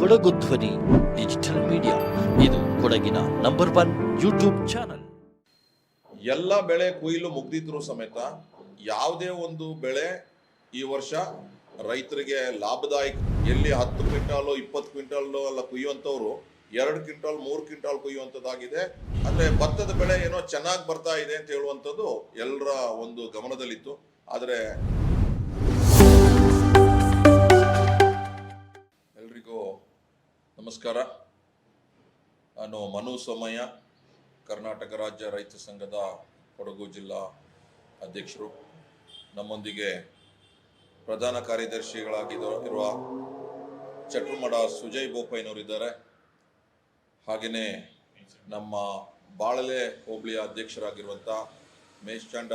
ಕೊಡಗು ಧ್ವನಿ digital media, ಇದು ಕೊಡಗಿನ ನಂಬರ್ 1 ಯೂಟ್ಯೂಬ್ ಚಾನಲ್. ಎಲ್ಲ ಬೆಳೆ ಕೊಯ್ಲು ಮುಗ್ದಿದ್ರು ಸಮೇತ ಯಾವುದೇ ಒಂದು ಬೆಳೆ ಈ ವರ್ಷ ರೈತರಿಗೆ ಲಾಭದಾಯಕ, ಎಲ್ಲಿ 10 ಕ್ವಿಂಟಾಲು 20 ಕ್ವಿಂಟಾಲು ಅಲ್ಲ ಕುಯ್ಯುವಂಥವ್ರು 2 ಕ್ವಿಂಟಾಲ್ 3 ಕ್ವಿಂಟಾಲ್ ಕುಯ್ಯುವಂಥದ್ದಾಗಿದೆ. ಅಂದರೆ ಭತ್ತದ ಬೆಳೆ ಏನೋ ಚೆನ್ನಾಗಿ ಬರ್ತಾ ಇದೆ ಅಂತ ಹೇಳುವಂಥದ್ದು ಎಲ್ಲರ ಒಂದು ಗಮನದಲ್ಲಿತ್ತು. ಆದರೆ ಎಲ್ರಿಗೂ ನಮಸ್ಕಾರ. ನಾನು ಮನು ಸೋಮಯ್ಯ, ಕರ್ನಾಟಕ ರಾಜ್ಯ ರೈತ ಸಂಘದ ಕೊಡಗು ಜಿಲ್ಲಾ ಅಧ್ಯಕ್ಷರು. ನಮ್ಮೊಂದಿಗೆ ಪ್ರಧಾನ ಕಾರ್ಯದರ್ಶಿಗಳಾಗಿರುವ ಚಟ್ರುಮಡ ಸುಜಯ್ ಬೋಪಯ್ಯನವರಿದ್ದಾರೆ. ಹಾಗೆಯೇ ನಮ್ಮ ಬಾಳಲೆ ಹೋಬಳಿಯ ಅಧ್ಯಕ್ಷರಾಗಿರುವಂಥ ಮೇಷ್ಚಂಡ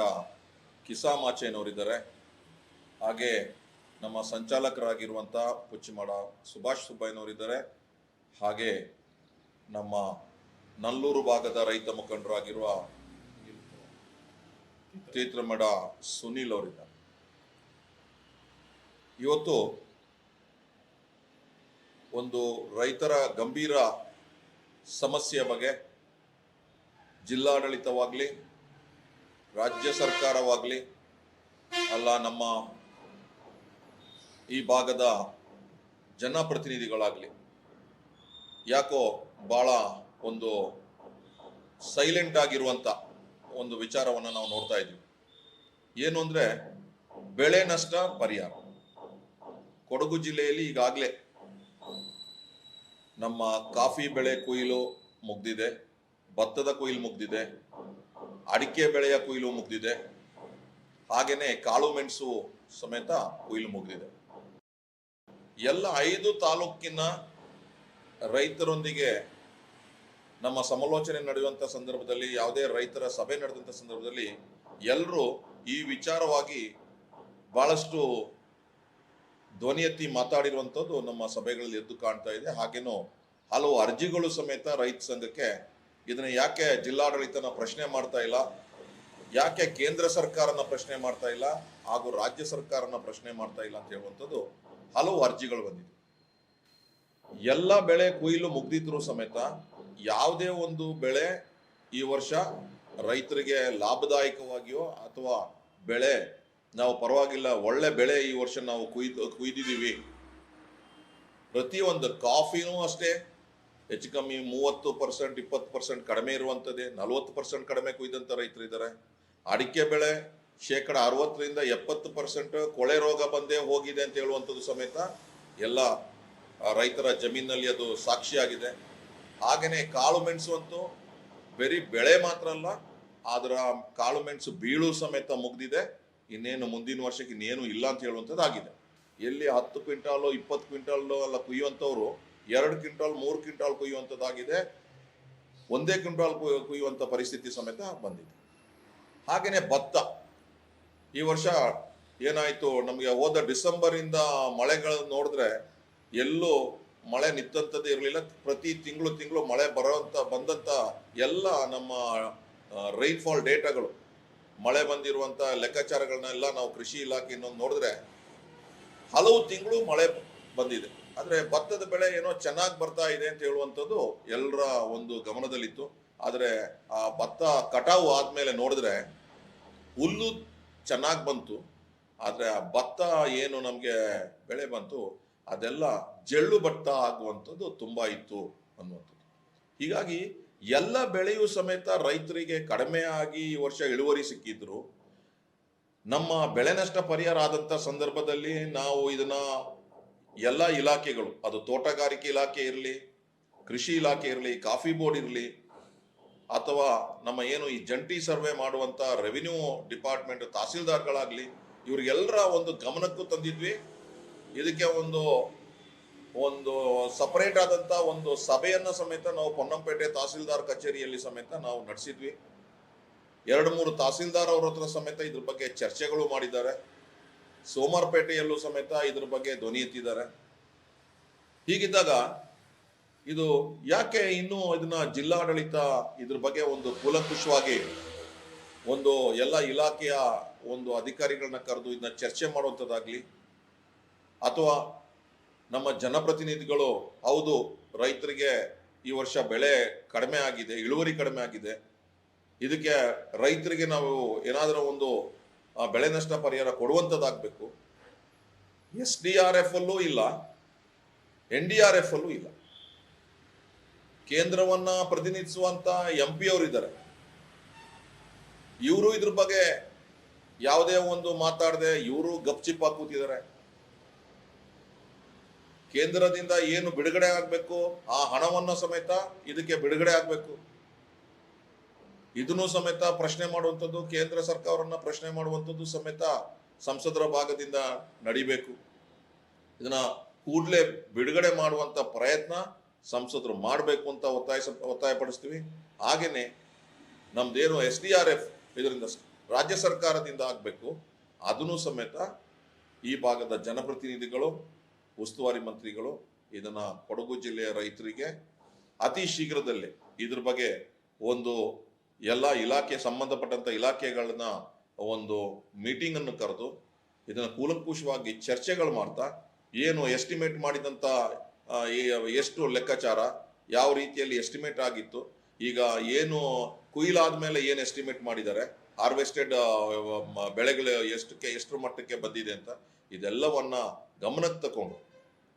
ಕಿಸಾಮಾಚೆನವರಿದ್ದಾರೆ. ಹಾಗೆ ನಮ್ಮ ಸಂಚಾಲಕರಾಗಿರುವಂಥ ಪುಚ್ಚಿಮಡ ಸುಭಾಷ್ ಸುಬ್ಬಯ್ಯನವರಿದ್ದಾರೆ. ಹಾಗೆ ನಮ್ಮ ನಲ್ಲೂರು ಭಾಗದ ರೈತ ಮುಖಂಡರಾಗಿರುವ ತೀತ್ರಮಡ ಸುನೀಲ್ ಅವರಿದ್ದಾರೆ. ಇವತ್ತು ಒಂದು ರೈತರ ಗಂಭೀರ ಸಮಸ್ಯೆಯ ಬಗ್ಗೆ ಜಿಲ್ಲಾಡಳಿತವಾಗಲಿ, ರಾಜ್ಯ ಸರ್ಕಾರವಾಗಲಿ, ಅಲ್ಲ ನಮ್ಮ ಈ ಭಾಗದ ಜನಪ್ರತಿನಿಧಿಗಳಾಗಲಿ ಯಾಕೋ ಭಾಳ ಒಂದು ಸೈಲೆಂಟ್ ಆಗಿರುವಂಥ ಒಂದು ವಿಚಾರವನ್ನು ನಾವು ನೋಡ್ತಾ ಇದ್ದೀವಿ. ಏನು ಅಂದರೆ ಬೆಳೆ ನಷ್ಟ ಪರಿಹಾರ. ಕೊಡಗು ಜಿಲ್ಲೆಯಲ್ಲಿ ಈಗಾಗಲೇ ನಮ್ಮ ಕಾಫಿ ಬೆಳೆ ಕೊಯ್ಲು ಮುಗ್ದಿದೆ, ಭತ್ತದ ಕೊಯ್ಲು ಮುಗ್ದಿದೆ, ಅಡಿಕೆ ಬೆಳೆಯ ಕೊಯ್ಲು ಮುಗ್ದಿದೆ, ಹಾಗೆಯೇ ಕಾಳು ಮೆಣಸು ಸಮೇತ ಕೊಯ್ಲು ಮುಗ್ದಿದೆ. ಎಲ್ಲ 5 ತಾಲೂಕಿನ ರೈತರೊಂದಿಗೆ ನಮ್ಮ ಸಮಾಲೋಚನೆ ನಡೆಯುವಂಥ ಸಂದರ್ಭದಲ್ಲಿ, ಯಾವುದೇ ರೈತರ ಸಭೆ ನಡೆದಂಥ ಸಂದರ್ಭದಲ್ಲಿ ಎಲ್ಲರೂ ಈ ವಿಚಾರವಾಗಿ ಬಹಳಷ್ಟು ಧ್ವನಿ ಎತ್ತಿ ಮಾತಾಡಿರುವಂಥದ್ದು ನಮ್ಮ ಸಭೆಗಳಲ್ಲಿ ಎದ್ದು ಕಾಣ್ತಾ ಇದೆ. ಹಾಗೇನೂ ಹಲವು ಅರ್ಜಿಗಳು ಸಮೇತ ರೈತ ಸಂಘಕ್ಕೆ ಇದನ್ನ ಯಾಕೆ ಜಿಲ್ಲಾಡಳಿತನ ಪ್ರಶ್ನೆ ಮಾಡ್ತಾ ಇಲ್ಲ, ಯಾಕೆ ಕೇಂದ್ರ ಸರ್ಕಾರನ ಪ್ರಶ್ನೆ ಮಾಡ್ತಾ ಇಲ್ಲ, ಹಾಗೂ ರಾಜ್ಯ ಸರ್ಕಾರನ ಪ್ರಶ್ನೆ ಮಾಡ್ತಾ ಇಲ್ಲ ಅಂತ ಹೇಳುವಂಥದ್ದು ಹಲವು ಅರ್ಜಿಗಳು ಬಂದಿದೆ. ಎಲ್ಲ ಬೆಳೆ ಕೊಯ್ಲು ಮುಗ್ದಿದ್ರು ಸಮೇತ ಯಾವುದೇ ಒಂದು ಬೆಳೆ ಈ ವರ್ಷ ರೈತರಿಗೆ ಲಾಭದಾಯಕವಾಗಿಯೋ ಅಥವಾ ಬೆಳೆ ನಾವು ಪರವಾಗಿಲ್ಲ ಒಳ್ಳೆ ಬೆಳೆ ಈ ವರ್ಷ ನಾವು ಕುಯ್ದಿದ್ದೀವಿ. ಪ್ರತಿಯೊಂದು ಕಾಫಿನೂ ಅಷ್ಟೇ ಹೆಚ್ಚು ಕಮ್ಮಿ 30% 20% ಕಡಿಮೆ ಇರುವಂಥದ್ದೇ, 40% ಕಡಿಮೆ ಕುಯ್ದಂಥ ರೈತರಿದ್ದಾರೆ. ಅಡಿಕೆ ಬೆಳೆ 60% 70% ಕೊಳೆ ರೋಗ ಬಂದೇ ಹೋಗಿದೆ ಅಂತ ಹೇಳುವಂಥದ್ದು ಸಮೇತ ಎಲ್ಲ ರೈತರ ಜಮೀನಲ್ಲಿ ಅದು ಸಾಕ್ಷಿಯಾಗಿದೆ. ಹಾಗೆಯೇ ಕಾಳು ಮೆಣಸು ಅಂತೂ ಬರೀ ಬೆಳೆ ಮಾತ್ರ ಅಲ್ಲ, ಅದರ ಕಾಳು ಮೆಣಸು ಬೀಳು ಸಮೇತ ಮುಗ್ದಿದೆ. ಇನ್ನೇನು ಮುಂದಿನ ವರ್ಷಕ್ಕೆ ಇನ್ನೇನು ಇಲ್ಲ ಅಂತ ಹೇಳುವಂಥದ್ದು ಆಗಿದೆ. ಎಲ್ಲಿ 10 ಕ್ವಿಂಟಾಲು 20 ಕ್ವಿಂಟಾಲು ಅಲ್ಲ ಕುಯ್ಯುವಂಥವ್ರು 2 ಕ್ವಿಂಟಾಲ್ 3 ಕ್ವಿಂಟಾಲ್ ಕುಯ್ಯುವಂಥದ್ದಾಗಿದೆ. 1 ಕ್ವಿಂಟಾಲ್ ಕುಯ್ಯುವಂಥ ಪರಿಸ್ಥಿತಿ ಸಮೇತ ಬಂದಿದೆ. ಹಾಗೆಯೇ ಭತ್ತ ಈ ವರ್ಷ ಏನಾಯಿತು, ನಮಗೆ ಹೋದ ಡಿಸೆಂಬರಿಂದ ಮಳೆಗಳು ನೋಡಿದ್ರೆ ಎಲ್ಲೂ ಮಳೆ ನಿಂತಂಥದ್ದು ಇರಲಿಲ್ಲ. ಪ್ರತಿ ತಿಂಗಳು ಮಳೆ ಬಂದಂಥ ಎಲ್ಲ ನಮ್ಮ ರೈನ್ಫಾಲ್ ಡೇಟಾಗಳು, ಮಳೆ ಬಂದಿರುವಂಥ ಲೆಕ್ಕಾಚಾರಗಳನ್ನೆಲ್ಲ ನಾವು ಕೃಷಿ ಇಲಾಖೆಯನ್ನು ನೋಡಿದ್ರೆ ಹಲವು ತಿಂಗಳು ಮಳೆ ಬಂದಿದೆ. ಆದರೆ ಭತ್ತದ ಬೆಳೆ ಏನೋ ಚೆನ್ನಾಗಿ ಬರ್ತಾ ಇದೆ ಅಂತ ಹೇಳುವಂಥದ್ದು ಎಲ್ಲರ ಒಂದು ಗಮನದಲ್ಲಿತ್ತು. ಆದರೆ ಆ ಭತ್ತ ಕಟಾವು ಆದಮೇಲೆ ನೋಡಿದ್ರೆ ಹುಲ್ಲು ಚೆನ್ನಾಗಿ ಬಂತು, ಆದರೆ ಆ ಭತ್ತ ಏನು ನಮಗೆ ಬೆಳೆ ಬಂತು ಅದೆಲ್ಲ ಜಳ್ಳು ಭತ್ತ ಆಗುವಂಥದ್ದು ತುಂಬ ಇತ್ತು ಅನ್ನುವಂಥದ್ದು. ಹೀಗಾಗಿ ಎಲ್ಲ ಬೆಳೆಯೂ ಸಮೇತ ರೈತರಿಗೆ ಕಡಿಮೆ ಆಗಿ ಈ ವರ್ಷ ಇಳುವರಿ ಸಿಕ್ಕಿದ್ರು. ನಮ್ಮ ಬೆಳೆ ನಷ್ಟ ಪರಿಹಾರ ಆದಂಥ ಸಂದರ್ಭದಲ್ಲಿ ನಾವು ಇದನ್ನ ಎಲ್ಲ ಇಲಾಖೆಗಳು, ಅದು ತೋಟಗಾರಿಕೆ ಇಲಾಖೆ ಇರಲಿ, ಕೃಷಿ ಇಲಾಖೆ ಇರಲಿ, ಕಾಫಿ ಬೋರ್ಡ್ ಇರಲಿ, ಅಥವಾ ನಮ್ಮ ಏನು ಈ ಜಂಟಿ ಸರ್ವೆ ಮಾಡುವಂಥ ರೆವಿನ್ಯೂ ಡಿಪಾರ್ಟ್ಮೆಂಟ್ ತಹಸೀಲ್ದಾರ್ಗಳಾಗಲಿ, ಇವ್ರಿಗೆಲ್ಲರ ಒಂದು ಗಮನಕ್ಕೂ ತಂದಿದ್ವಿ. ಇದಕ್ಕೆ ಒಂದು ಸಪರೇಟ್ ಆದಂಥ ಒಂದು ಸಭೆಯನ್ನು ಸಮೇತ ನಾವು ಪೊನ್ನಂಪೇಟೆ ತಹಸೀಲ್ದಾರ್ ಕಚೇರಿಯಲ್ಲಿ ಸಮೇತ ನಾವು ನಡೆಸಿದ್ವಿ. 2-3 ತಹಸೀಲ್ದಾರ್ ಅವ್ರ ಹತ್ರ ಸಮೇತ ಇದ್ರ ಬಗ್ಗೆ ಚರ್ಚೆಗಳು ಮಾಡಿದ್ದಾರೆ. ಸೋಮವಾರಪೇಟೆಯಲ್ಲೂ ಸಮೇತ ಇದ್ರ ಬಗ್ಗೆ ಧ್ವನಿ ಎತ್ತಿದ್ದಾರೆ. ಹೀಗಿದ್ದಾಗ ಇದು ಯಾಕೆ ಇನ್ನೂ ಇದನ್ನ ಜಿಲ್ಲಾಡಳಿತ ಇದ್ರ ಬಗ್ಗೆ ಒಂದು ಕೂಲಂಕುಷವಾಗಿ ಒಂದು ಎಲ್ಲ ಇಲಾಖೆಯ ಒಂದು ಅಧಿಕಾರಿಗಳನ್ನ ಕರೆದು ಇದನ್ನ ಚರ್ಚೆ ಮಾಡುವಂಥದ್ದಾಗಲಿ, ಅಥವಾ ನಮ್ಮ ಜನಪ್ರತಿನಿಧಿಗಳು ಹೌದು ರೈತರಿಗೆ ಈ ವರ್ಷ ಬೆಳೆ ಕಡಿಮೆ ಆಗಿದೆ, ಇಳುವರಿ ಕಡಿಮೆ ಆಗಿದೆ, ಇದಕ್ಕೆ ರೈತರಿಗೆ ನಾವು ಏನಾದರೂ ಒಂದು ಬೆಳೆ ನಷ್ಟ ಪರಿಹಾರ ಕೊಡುವಂಥದ್ದಾಗಬೇಕು. SDRF ಅಲ್ಲೂ ಇಲ್ಲ, NDRF ಅಲ್ಲೂ ಇಲ್ಲ. ಕೇಂದ್ರವನ್ನ ಪ್ರತಿನಿಧಿಸುವಂತ MP ಅವರಿದ್ದಾರೆ, ಇವರು ಇದ್ರ ಬಗ್ಗೆ ಯಾವುದೇ ಒಂದು ಮಾತಾಡದೆ ಇವರು ಗಪ್ಚಿಪ್ಪಾಗಿ ಕೂತಿದ್ದಾರೆ. ಕೇಂದ್ರದಿಂದ ಏನು ಬಿಡುಗಡೆ ಆಗಬೇಕು ಆ ಹಣವನ್ನ ಸಮೇತ ಇದಕ್ಕೆ ಬಿಡುಗಡೆ ಆಗಬೇಕು. ಇದನ್ನು ಸಮೇತ ಪ್ರಶ್ನೆ ಮಾಡುವಂಥದ್ದು, ಕೇಂದ್ರ ಸರ್ಕಾರವನ್ನ ಪ್ರಶ್ನೆ ಮಾಡುವಂಥದ್ದು ಸಮೇತ ಸಂಸದರ ಭಾಗದಿಂದ ನಡಿಬೇಕು. ಇದನ್ನ ಕೂಡಲೇ ಬಿಡುಗಡೆ ಮಾಡುವಂತ ಪ್ರಯತ್ನ ಸಂಸದರು ಮಾಡಬೇಕು ಅಂತ ಒತ್ತಾಯಪಡಿಸ್ತೀವಿ. ಹಾಗೇನೆ ನಮ್ದೇನು SDRF ಇದರಿಂದ ರಾಜ್ಯ ಸರ್ಕಾರದಿಂದ ಆಗಬೇಕು, ಅದನ್ನು ಸಮೇತ ಈ ಭಾಗದ ಜನಪ್ರತಿನಿಧಿಗಳು, ಉಸ್ತುವಾರಿ ಮಂತ್ರಿಗಳು ಇದನ್ನ ಕೊಡಗು ಜಿಲ್ಲೆಯ ರೈತರಿಗೆ ಅತಿ ಶೀಘ್ರದಲ್ಲೇ ಇದ್ರ ಬಗ್ಗೆ ಒಂದು ಎಲ್ಲ ಇಲಾಖೆ ಸಂಬಂಧಪಟ್ಟಂತ ಇಲಾಖೆಗಳನ್ನ ಒಂದು ಮೀಟಿಂಗ್ ಅನ್ನು ಕರೆದು ಇದನ್ನ ಕೂಲಂಕುಷವಾಗಿ ಚರ್ಚೆಗಳು ಮಾಡ್ತಾ ಏನು ಎಸ್ಟಿಮೇಟ್ ಮಾಡಿದಂತ ಎಷ್ಟು ಲೆಕ್ಕಾಚಾರ ಯಾವ ರೀತಿಯಲ್ಲಿ ಎಸ್ಟಿಮೇಟ್ ಆಗಿತ್ತು, ಈಗ ಏನು ಕುಯ್ಲಾದ್ಮೇಲೆ ಏನು ಎಸ್ಟಿಮೇಟ್ ಮಾಡಿದ್ದಾರೆ, ಹಾರ್ವೆಸ್ಟೆಡ್ ಬೆಳೆಗಳು ಎಷ್ಟರ ಮಟ್ಟಕ್ಕೆ ಬಂದಿದೆ ಅಂತ ಇದೆಲ್ಲವನ್ನ ಗಮನಕ್ಕೆ ತಗೊಂಡು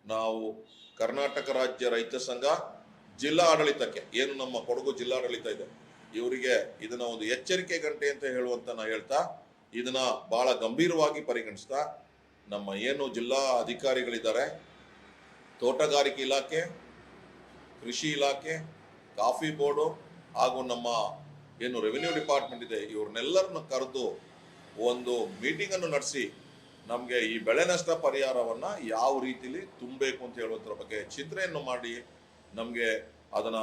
ನಾವು ಕರ್ನಾಟಕ ರಾಜ್ಯ ರೈತ ಸಂಘ ಜಿಲ್ಲಾ ಆಡಳಿತಕ್ಕೆ ಏನು ನಮ್ಮ ಕೊಡಗು ಜಿಲ್ಲಾಡಳಿತ ಇದೆ ಇವರಿಗೆ ಇದನ್ನ ಒಂದು ಎಚ್ಚರಿಕೆ ಗಂಟೆ ಅಂತ ಹೇಳುವಂತ ನಾ ಹೇಳ್ತಾ ಇದನ್ನ ಬಹಳ ಗಂಭೀರವಾಗಿ ಪರಿಗಣಿಸ್ತಾ ನಮ್ಮ ಏನು ಜಿಲ್ಲಾ ಅಧಿಕಾರಿಗಳಿದ್ದಾರೆ, ತೋಟಗಾರಿಕೆ ಇಲಾಖೆ, ಕೃಷಿ ಇಲಾಖೆ, ಕಾಫಿ ಬೋರ್ಡು ಹಾಗೂ ನಮ್ಮ ಏನು ರೆವಿನ್ಯೂ ಡಿಪಾರ್ಟ್ಮೆಂಟ್ ಇದೆ ಇವ್ರನ್ನೆಲ್ಲರನ್ನ ಕರೆದು ಒಂದು ಮೀಟಿಂಗ್ ಅನ್ನು ನಡೆಸಿ ನಮಗೆ ಈ ಬೆಳೆ ನಷ್ಟ ಪರಿಹಾರವನ್ನ ಯಾವ ರೀತಿಲಿ ತುಂಬಬೇಕು ಅಂತ ಹೇಳುವಂತರ ಬಗ್ಗೆ ಚಿಂತನೆಯನ್ನು ಮಾಡಿ ನಮಗೆ ಅದನ್ನ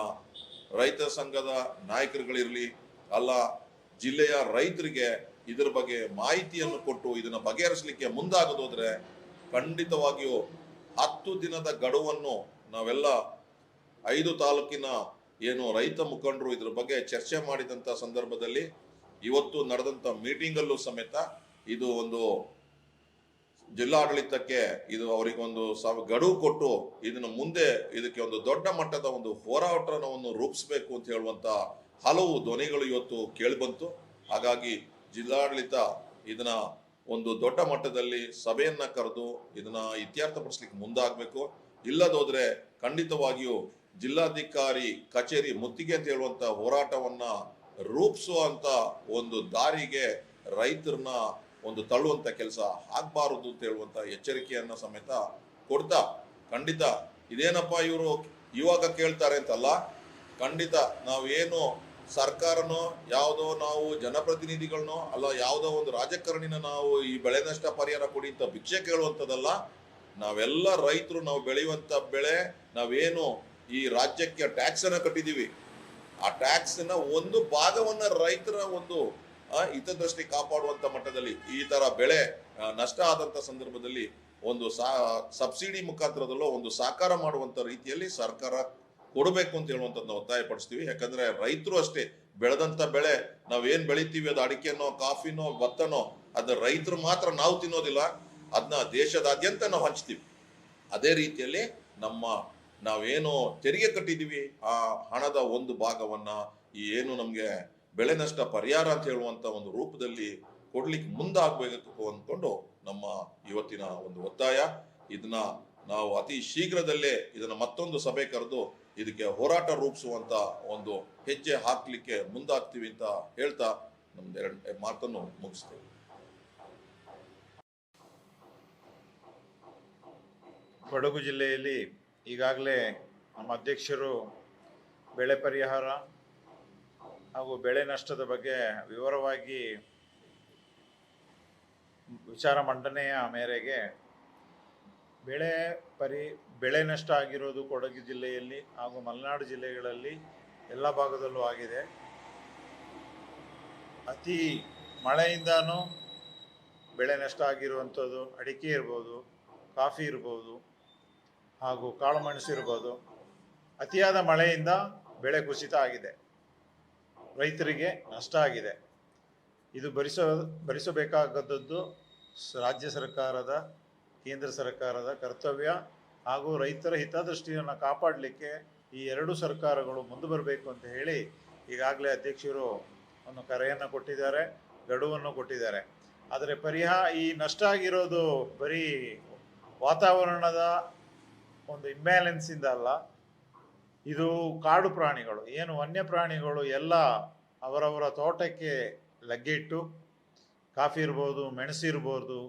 ರೈತ ಸಂಘದ ನಾಯಕರುಗಳಿರಲಿ ಅಲ್ಲ ಜಿಲ್ಲೆಯ ರೈತರಿಗೆ ಇದರ ಬಗ್ಗೆ ಮಾಹಿತಿಯನ್ನು ಕೊಟ್ಟು ಇದನ್ನ ಬಗೆಹರಿಸಲಿಕ್ಕೆ ಮುಂದಾಗದೋದ್ರೆ ಖಂಡಿತವಾಗಿಯೂ 10 ದಿನದ ಗಡುವನ್ನು ನಾವೆಲ್ಲ 5 ತಾಲೂಕಿನ ಏನು ರೈತ ಮುಖಂಡರು ಇದ್ರ ಬಗ್ಗೆ ಚರ್ಚೆ ಮಾಡಿದಂತ ಸಂದರ್ಭದಲ್ಲಿ ಇವತ್ತು ನಡೆದಂತ ಮೀಟಿಂಗ್ ಅಲ್ಲೂ ಸಮೇತ ಇದು ಒಂದು ಜಿಲ್ಲಾಡಳಿತಕ್ಕೆ ಇದು ಅವರಿಗೊಂದು ಗಡುವು ಕೊಟ್ಟು ಇದನ್ನ ಮುಂದೆ ಇದಕ್ಕೆ ಒಂದು ದೊಡ್ಡ ಮಟ್ಟದ ಒಂದು ಹೋರಾಟವನ್ನು ರೂಪಿಸಬೇಕು ಅಂತ ಹೇಳುವಂತ ಹಲವು ಧ್ವನಿಗಳು ಇವತ್ತು ಕೇಳಿಬಂತು. ಹಾಗಾಗಿ ಜಿಲ್ಲಾಡಳಿತ ಇದನ್ನ ಒಂದು ದೊಡ್ಡ ಮಟ್ಟದಲ್ಲಿ ಸಭೆಯನ್ನ ಕರೆದು ಇದನ್ನ ಇತ್ಯರ್ಥಪಡಿಸ್ಲಿಕ್ಕೆ ಮುಂದಾಗಬೇಕು. ಇಲ್ಲದೋದ್ರೆ ಖಂಡಿತವಾಗಿಯೂ ಜಿಲ್ಲಾಧಿಕಾರಿ ಕಚೇರಿ ಮುತ್ತಿಗೆ ಅಂತ ಹೇಳುವಂತ ಹೋರಾಟವನ್ನ ರೂಪಿಸುವಂತ ಒಂದು ದಾರಿಗೆ ರೈತರನ್ನ ಒಂದು ತಳ್ಳುವಂತ ಕೆಲಸ ಆಗ್ಬಾರದು ಅಂತ ಹೇಳುವಂತ ಎಚ್ಚರಿಕೆಯನ್ನ ಸಮೇತ ಕೊಡ್ತಾ ಖಂಡಿತ ಇದೇನಪ್ಪ ಇವರು ಇವಾಗ ಕೇಳ್ತಾರೆ ಅಂತಲ್ಲ, ಖಂಡಿತ ನಾವೇನು ಸರ್ಕಾರನೋ ಯಾವುದೋ ನಾವು ಜನಪ್ರತಿನಿಧಿಗಳನ್ನೋ ಅಲ್ಲ ಯಾವುದೋ ಒಂದು ರಾಜಕಾರಣಿನ ನಾವು ಈ ಬೆಳೆ ನಷ್ಟ ಪರಿಹಾರ ಕೊಡಿ ಅಂತ ಭಿಕ್ಷೆ ಕೇಳುವಂಥದ್ದಲ್ಲ. ನಾವೆಲ್ಲ ರೈತರು ನಾವು ಬೆಳೆಯುವಂತ ಬೆಳೆ ನಾವೇನು ಈ ರಾಜ್ಯಕ್ಕೆ ಟ್ಯಾಕ್ಸ್ ಅನ್ನ ಕಟ್ಟಿದೀವಿ, ಆ ಟ್ಯಾಕ್ಸ್ ನ ಒಂದು ಭಾಗವನ್ನ ರೈತರ ಒಂದು ಹಿತದೃಷ್ಟಿ ಕಾಪಾಡುವಂತ ಮಟ್ಟದಲ್ಲಿ ಈ ತರ ಬೆಳೆ ನಷ್ಟ ಆದಂತ ಸಂದರ್ಭದಲ್ಲಿ ಒಂದು ಸಬ್ಸಿಡಿ ಮುಖಾಂತರದಲ್ಲೋ ಒಂದು ಸಾಕಾರ ಮಾಡುವಂತ ರೀತಿಯಲ್ಲಿ ಸರ್ಕಾರ ಕೊಡಬೇಕು ಅಂತ ಹೇಳುವಂಥದ್ದು ಒತ್ತಾಯ ಪಡಿಸ್ತೀವಿ. ಯಾಕಂದ್ರೆ ರೈತರು ಅಷ್ಟೇ ಬೆಳೆದಂತ ಬೆಳೆ ನಾವೇನ್ ಬೆಳಿತೀವಿ ಅದು ಅಡಿಕೆನೋ ಕಾಫಿನೋ ಭತ್ತನೋ ಅದ ರೈತರು ಮಾತ್ರ ನಾವು ತಿನ್ನೋದಿಲ್ಲ, ಅದನ್ನ ದೇಶದಾದ್ಯಂತ ನಾವು ಹಂಚ್ತೀವಿ. ಅದೇ ರೀತಿಯಲ್ಲಿ ನಾವೇನು ತೆರಿಗೆ ಕಟ್ಟಿದೀವಿ ಆ ಹಣದ ಒಂದು ಭಾಗವನ್ನ ಈ ಏನು ನಮ್ಗೆ ಬೆಳೆ ನಷ್ಟ ಪರಿಹಾರ ಅಂತ ಹೇಳುವಂತ ಒಂದು ರೂಪದಲ್ಲಿ ಕೊಡ್ಲಿಕ್ಕೆ ಮುಂದಾಗಬೇಕು ಅಂದ್ಕೊಂಡು ನಮ್ಮ ಇವತ್ತಿನ ಒಂದು ಒತ್ತಾಯ. ಇದನ್ನ ನಾವು ಅತಿ ಶೀಘ್ರದಲ್ಲೇ ಇದನ್ನ ಮತ್ತೊಂದು ಸಭೆ ಕರೆದು ಇದಕ್ಕೆ ಹೋರಾಟ ರೂಪಿಸುವಂತ ಒಂದು ಹೆಜ್ಜೆ ಹಾಕ್ಲಿಕ್ಕೆ ಮುಂದಾಗ್ತೀವಿ ಅಂತ ಹೇಳ್ತಾ ನಮ್ದೆರಡು ಮಾತನ್ನು ಮುಗಿಸ್ತೇವೆ. ಕೊಡಗು ಜಿಲ್ಲೆಯಲ್ಲಿ ಈಗಾಗಲೇ ನಮ್ಮ ಅಧ್ಯಕ್ಷರು ಬೆಳೆ ಪರಿಹಾರ ಹಾಗೂ ಬೆಳೆ ನಷ್ಟದ ಬಗ್ಗೆ ವಿವರವಾಗಿ ವಿಚಾರ ಮಂಡನೆಯ ಮೇರೆಗೆ ಬೆಳೆ ನಷ್ಟ ಆಗಿರೋದು ಕೊಡಗು ಜಿಲ್ಲೆಯಲ್ಲಿ ಹಾಗೂ ಮಲೆನಾಡು ಜಿಲ್ಲೆಗಳಲ್ಲಿ ಎಲ್ಲ ಭಾಗದಲ್ಲೂ ಆಗಿದೆ. ಅತಿ ಮಳೆಯಿಂದನೂ ಬೆಳೆ ನಷ್ಟ ಆಗಿರುವಂಥದ್ದು ಅಡಿಕೆ ಇರ್ಬೋದು, ಕಾಫಿ ಇರ್ಬೋದು ಹಾಗೂ ಕಾಳುಮೆಣಸು ಇರ್ಬೋದು. ಅತಿಯಾದ ಮಳೆಯಿಂದ ಬೆಳೆ ಕುಸಿತ ಆಗಿದೆ, ರೈತರಿಗೆ ನಷ್ಟ ಆಗಿದೆ. ಇದು ಭರಿಸಬೇಕಾದದ್ದು ರಾಜ್ಯ ಸರ್ಕಾರದ, ಕೇಂದ್ರ ಸರ್ಕಾರದ ಕರ್ತವ್ಯ ಹಾಗೂ ರೈತರ ಹಿತದೃಷ್ಟಿಯನ್ನು ಕಾಪಾಡಲಿಕ್ಕೆ ಈ ಎರಡು ಸರ್ಕಾರಗಳು ಮುಂದೆ ಬರಬೇಕು ಅಂತ ಹೇಳಿ ಈಗಾಗಲೇ ಅಧ್ಯಕ್ಷರು ಒಂದು ಕರೆಯನ್ನು ಕೊಟ್ಟಿದ್ದಾರೆ, ಗಡುವನ್ನು ಕೊಟ್ಟಿದ್ದಾರೆ. ಆದರೆ ಈ ನಷ್ಟ ಆಗಿರೋದು ಬರೀ ವಾತಾವರಣದ ಒಂದು ಇಂಬ್ಯಾಲೆನ್ಸಿಂದ ಅಲ್ಲ, ಇದು ಕಾಡು ಪ್ರಾಣಿಗಳು ಏನು ವನ್ಯ ಪ್ರಾಣಿಗಳು ಎಲ್ಲ ಅವರವರ ತೋಟಕ್ಕೆ ಲಗ್ಗೆಯಿಟ್ಟು ಕಾಫಿ ಇರ್ಬೋದು, ಮೆಣಸು ಇರ್ಬೋದು,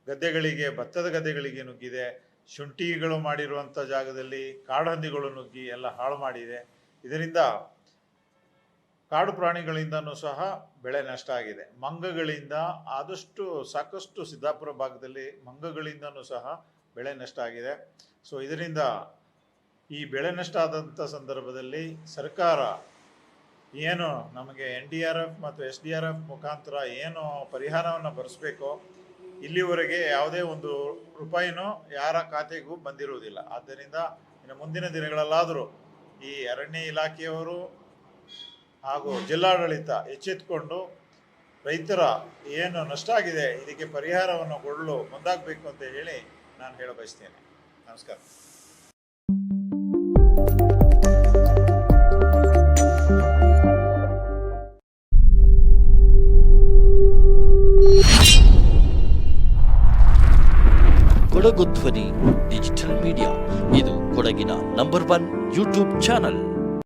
ಗದ್ದೆಗಳಿಗೆ ಭತ್ತದ ಗದ್ದೆಗಳಿಗೆ ನುಗ್ಗಿದೆ. ಶುಂಠಿಗಳು ಮಾಡಿರುವಂಥ ಜಾಗದಲ್ಲಿ ಕಾಡಹಂದಿಗಳು ನುಗ್ಗಿ ಎಲ್ಲ ಹಾಳು ಮಾಡಿದೆ. ಇದರಿಂದ ಕಾಡು ಪ್ರಾಣಿಗಳಿಂದನೂ ಸಹ ಬೆಳೆ ನಷ್ಟ ಆಗಿದೆ. ಮಂಗಗಳಿಂದ ಸಾಕಷ್ಟು ಸಿದ್ದಾಪುರ ಭಾಗದಲ್ಲಿ ಮಂಗಗಳಿಂದನೂ ಸಹ ಬೆಳೆ ನಷ್ಟ ಆಗಿದೆ. ಸೊ ಇದರಿಂದ ಈ ಬೆಳೆ ನಷ್ಟ ಆದಂಥ ಸಂದರ್ಭದಲ್ಲಿ ಸರ್ಕಾರ ಏನು ನಮಗೆ NDRF ಮತ್ತು SDRF ಮುಖಾಂತರ ಏನು ಪರಿಹಾರವನ್ನು ಭರಿಸಬೇಕೋ ಇಲ್ಲಿವರೆಗೆ ಯಾವುದೇ ಒಂದು ರೂಪಾಯಿನೂ ಯಾರ ಖಾತೆಗೂ ಬಂದಿರುವುದಿಲ್ಲ. ಆದ್ದರಿಂದ ಇನ್ನು ಮುಂದಿನ ದಿನಗಳಲ್ಲಾದರೂ ಈ ಅರಣ್ಯ ಇಲಾಖೆಯವರು ಹಾಗೂ ಜಿಲ್ಲಾಡಳಿತ ಎಚ್ಚೆತ್ತುಕೊಂಡು ರೈತರ ಏನು ನಷ್ಟ ಆಗಿದೆ ಇದಕ್ಕೆ ಪರಿಹಾರವನ್ನು ಕೊಡಲು ಮುಂದಾಗಬೇಕು ಅಂತ ಹೇಳಿ ನಾನು ಹೇಳ ಬಯಸ್ತೇನೆ. ನಮಸ್ಕಾರ. ಕೊಡಗು ಧ್ವನಿ ಡಿಜಿಟಲ್ ಮೀಡಿಯಾ ಇದು ಕೊಡಗಿನ ನಂಬರ್ 1 ಯೂಟ್ಯೂಬ್ ಚಾನಲ್.